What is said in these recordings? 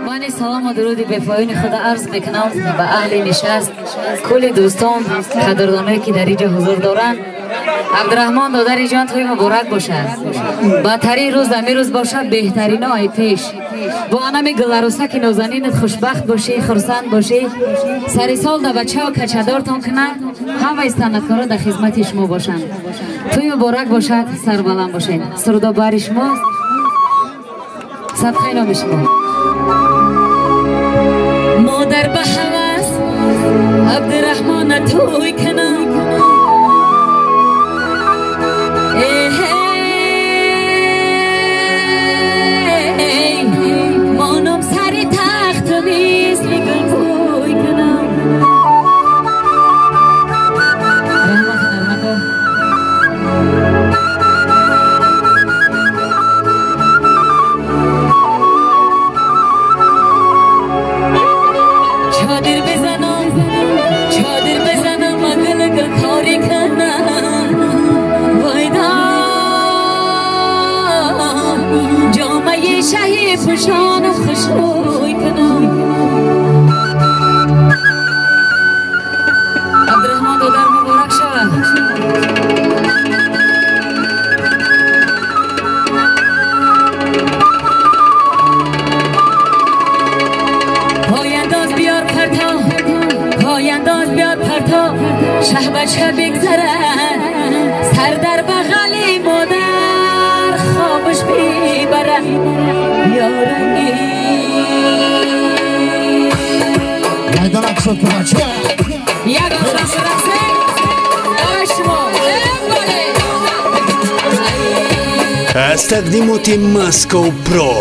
من سلام و درود به پایان خود عرض میکنم به اهل نشست، کل دوستان قدردانایی که در اینجا حضور دارند. عبدالرحمن دادری جان توی مبارک باشد، بدترین روز دمی روز باشد، بهترین های پیش با انمی گلروسک نازنینت خوشبخت باشی، خرسند باشی، سر سال در بچه و کچه‌دارتان کنن، همه صنعتکارا در خدمت شما باشند. توی مبارک باشد، سربلند باشین. سرودا بر شماست، صدقه نام شما. مادر به هوس عبدالرحمن توی کنم، مانم سر تخت میز میگل بوی کنم. چادر بزنم اگل گل کاری کنم، وایدا جامعه شهی پوشان و خوشوی کنم. عبدالرحمن دادر مبارک شود. پاینداز بیار پرتا، پاینداز بیار پرتا، شه بچه بگذره سر در بغلی مادر خوابش بیبره یارنگی. میدان اکسات بچه یک آسان سرسه شما از تقدیمات ماسکو پرو.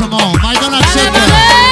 شما میدان اکسپت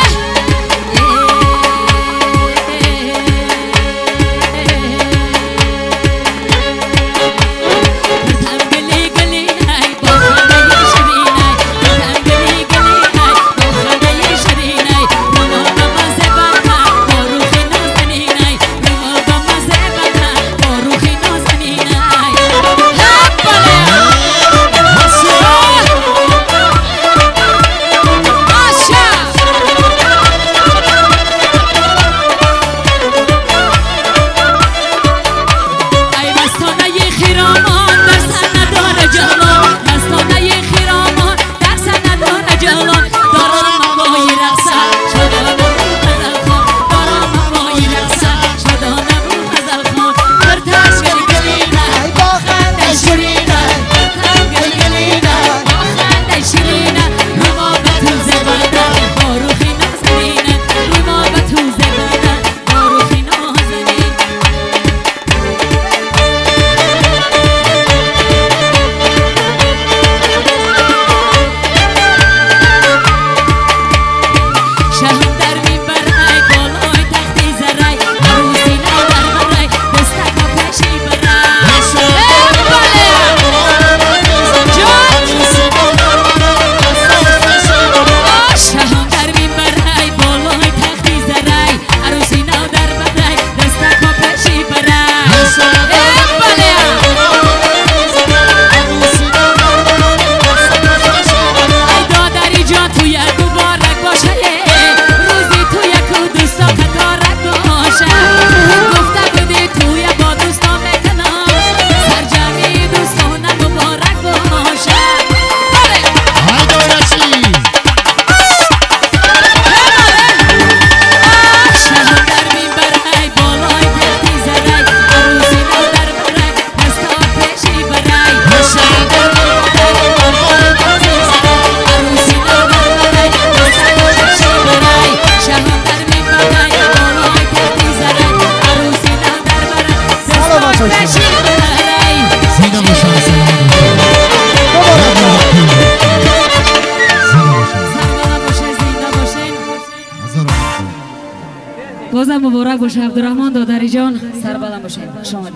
بازم مبارک باشه عبدالرحمن دادری جان سربلند باشه شما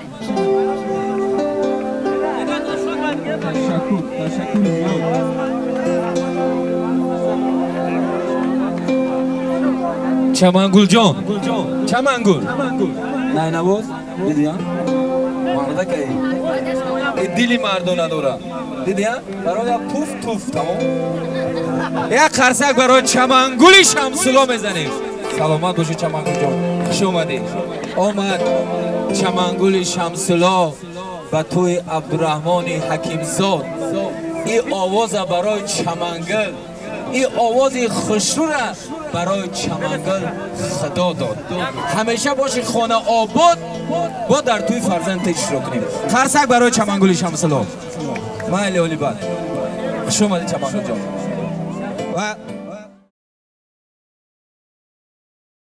چمنگل جان چمنگل نه نواز دیدی ها مرده که دلی مردو نداره دیدی ها برای پوف توف تمام یک خرسک برای چمنگل شمسلو میزنیم سلامت باشی چمنگل جان خوش اومدی آمد چمنگل شمسلو و توی عبدالرحمن حکیمزاد این آواز برای چمنگل این آواز خوشرو برای چمنگل خدا داد همیشه باشی خانه آباد با در توی فرزند اجرا کنیم خرسک برای چمنگل شمسلو مایلی اولی بعد خوش اومدی چمنگل جان و